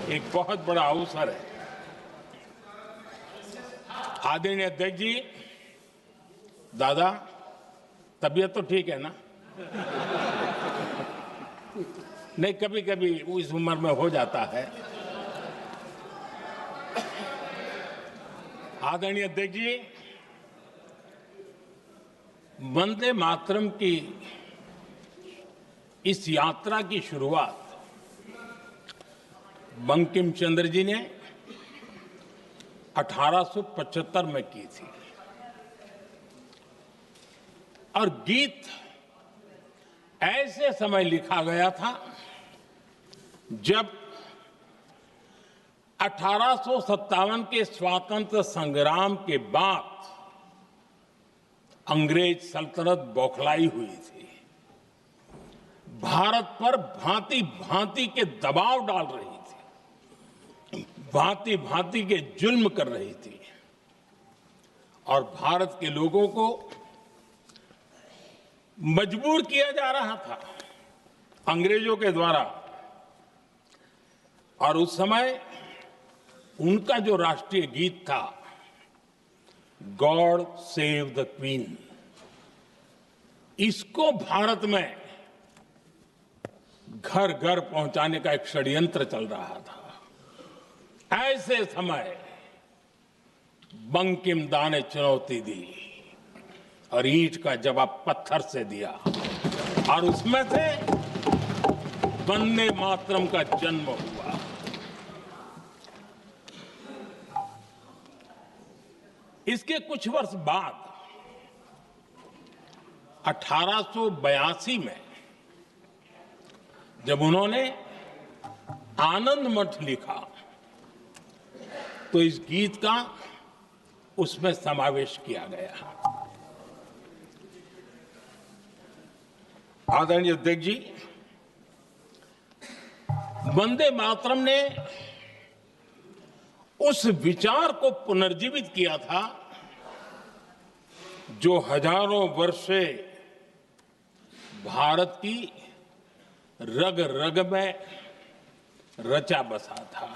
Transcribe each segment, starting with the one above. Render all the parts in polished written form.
एक बहुत बड़ा अवसर है। आदरणीय अध्यक्ष जी, दादा, तबीयत तो ठीक है ना? नहीं, कभी कभी इस उम्र में हो जाता है। आदरणीय अध्यक्ष जी, वंदे मातरम की इस यात्रा की शुरुआत बंकिम चंद्र जी ने 1875 में की थी और गीत ऐसे समय लिखा गया था जब 1857 के स्वातंत्र संग्राम के बाद अंग्रेज सल्तनत बौखलाई हुई थी, भारत पर भांति भांति के दबाव डाल रही थी, भांति भांति के जुल्म कर रही थी और भारत के लोगों को मजबूर किया जा रहा था अंग्रेजों के द्वारा। और उस समय उनका जो राष्ट्रीय गीत था, गॉड सेव द क्वीन, इसको भारत में घर घर पहुंचाने का एक षड्यंत्र चल रहा था। ऐसे समय बंकिम दा ने चुनौती दी और ईंट का जवाब पत्थर से दिया और उसमें से वंदे मातरम का जन्म हुआ। इसके कुछ वर्ष बाद 1882 में जब उन्होंने आनंद मठ लिखा तो इस गीत का उसमें समावेश किया गया। आदरणीय अध्यक्ष जी, वंदे मातरम ने उस विचार को पुनर्जीवित किया था जो हजारों वर्ष से भारत की रग रग में रचा बसा था।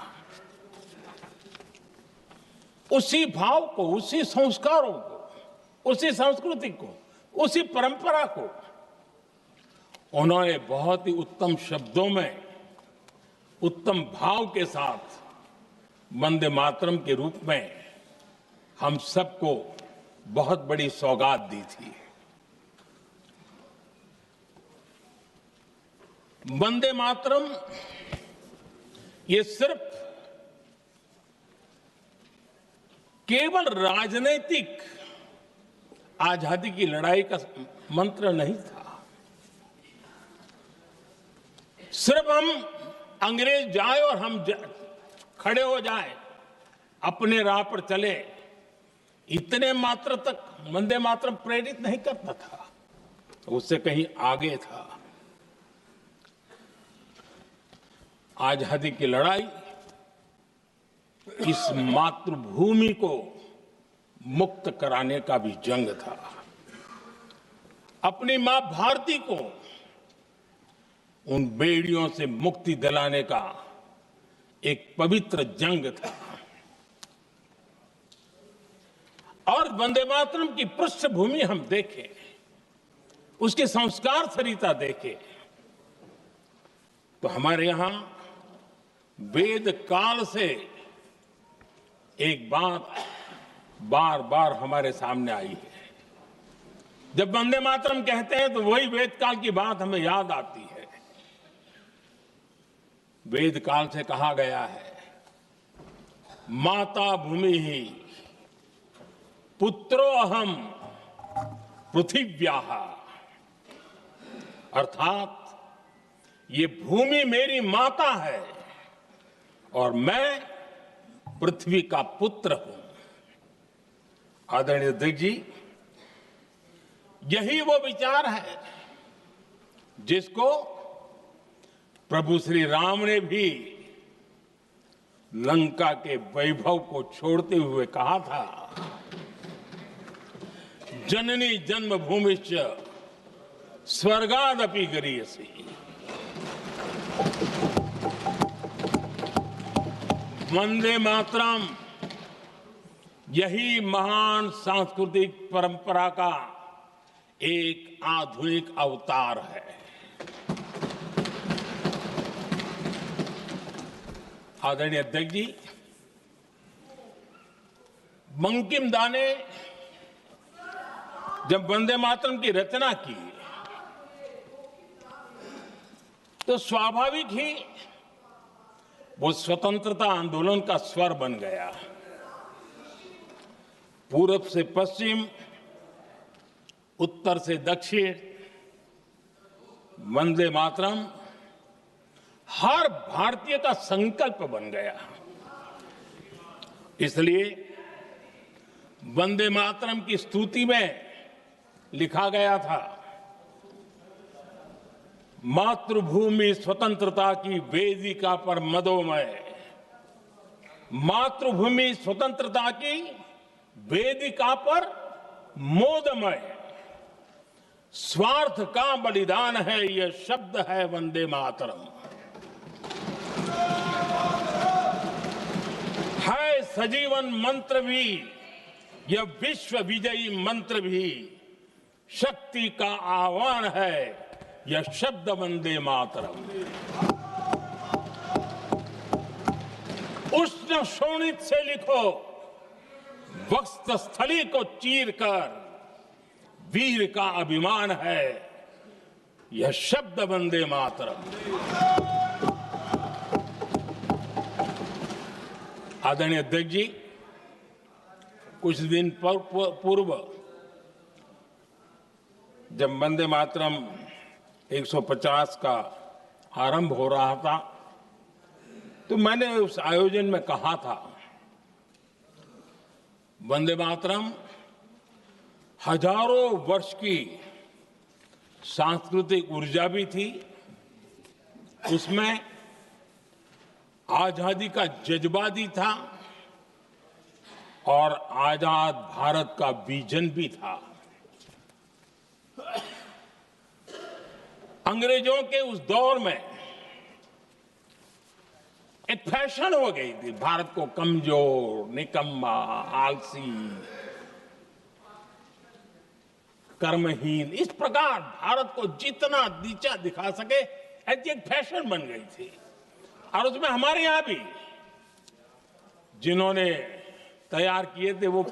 उसी भाव को, उसी संस्कारों को, उसी संस्कृति को, उसी परंपरा को उन्होंने बहुत ही उत्तम शब्दों में, उत्तम भाव के साथ वंदे मातरम के रूप में हम सबको बहुत बड़ी सौगात दी थी। वंदे मातरम ये सिर्फ केवल राजनीतिक आजादी की लड़ाई का मंत्र नहीं था। सिर्फ हम अंग्रेज जाए और हम खड़े हो जाए, अपने राह पर चले, इतने मात्र तक वंदे मातरम प्रेरित नहीं करता था, उससे कहीं आगे था। आजादी की लड़ाई इस मातृभूमि को मुक्त कराने का भी जंग था। अपनी मां भारती को उन बेड़ियों से मुक्ति दिलाने का एक पवित्र जंग था। और वंदे मातरम की पृष्ठभूमि हम देखें, उसके संस्कार सरिता देखें, तो हमारे यहां वेद काल से एक बात बार बार हमारे सामने आई है। जब वंदे मातरम कहते हैं तो वही वेद काल की बात हमें याद आती है। वेद काल से कहा गया है, माता भूमि ही पुत्रो अहम पृथिव्याः, अर्थात ये भूमि मेरी माता है और मैं पृथ्वी का पुत्र हूं। आदरणीय अध्यक्ष जी, यही वो विचार है जिसको प्रभु श्री राम ने भी लंका के वैभव को छोड़ते हुए कहा था, जननी जन्मभूमिश्च स्वर्गादपि गरीयसी। वंदे मातरम यही महान सांस्कृतिक परंपरा का एक आधुनिक अवतार है। आदरणीय अध्यक्ष जी, बंकिम दा ने जब वंदे मातरम की रचना की तो स्वाभाविक ही वो स्वतंत्रता आंदोलन का स्वर बन गया। पूरब से पश्चिम, उत्तर से दक्षिण, वंदे मातरम हर भारतीय का संकल्प बन गया। इसलिए वंदे मातरम की स्तुति में लिखा गया था, मातृभूमि स्वतंत्रता की वेदिका पर मदोमय, मातृभूमि स्वतंत्रता की वेदिका पर मोदमय, स्वार्थ का बलिदान है यह शब्द है वंदे मातरम। है सजीवन मंत्र भी यह विश्व विजयी मंत्र भी, शक्ति का आह्वान है यह शब्द वंदे मातरम। उष्ण शोणित से लिखो, वक्षस्थली को चीरकर, वीर का अभिमान है यह शब्द वंदे मातरम। आदरणीय अध्यक्ष जी, कुछ दिन पूर्व जब वंदे मातरम 150 का आरंभ हो रहा था तो मैंने उस आयोजन में कहा था, वंदे मातरम हजारों वर्ष की सांस्कृतिक ऊर्जा भी थी, उसमें आजादी का जज्बा भी था और आजाद भारत का विजन भी था। अंग्रेजों के उस दौर में एक फैशन हो गई थी भारत को कमजोर, निकम्मा, आलसी, कर्महीन, इस प्रकार भारत को जितना नीचा दिखा सके ऐसी एक फैशन बन गई थी। और उसमें हमारे यहां भी जिन्होंने तैयार किए थे वो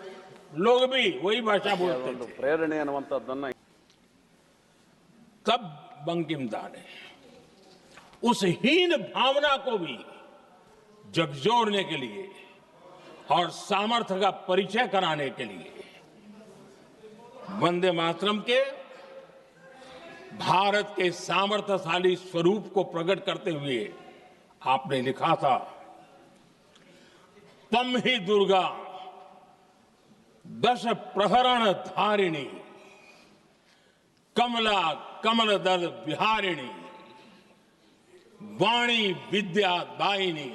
लोग भी वही भाषा बोलते थे। प्रेरणे अन्नुवंतದ್ದನ್ನ तब बंकिम दा ने उस हीन भावना को भी झकझोरने के लिए और सामर्थ्य का परिचय कराने के लिए वंदे मातरम के भारत के सामर्थ्यशाली स्वरूप को प्रकट करते हुए आपने लिखा था, तम ही दुर्गा दश प्रहरण धारिणी, कमला कमल दल विहारिणी, वाणी विद्या दायिनी,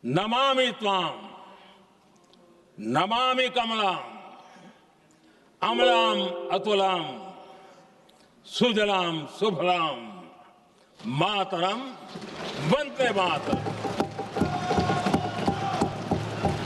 नमामि त्वाम नमामि कमलाम, अमलाम अतुलाम, सुजलाम सुफलाम, मातरम वंदे मातरम।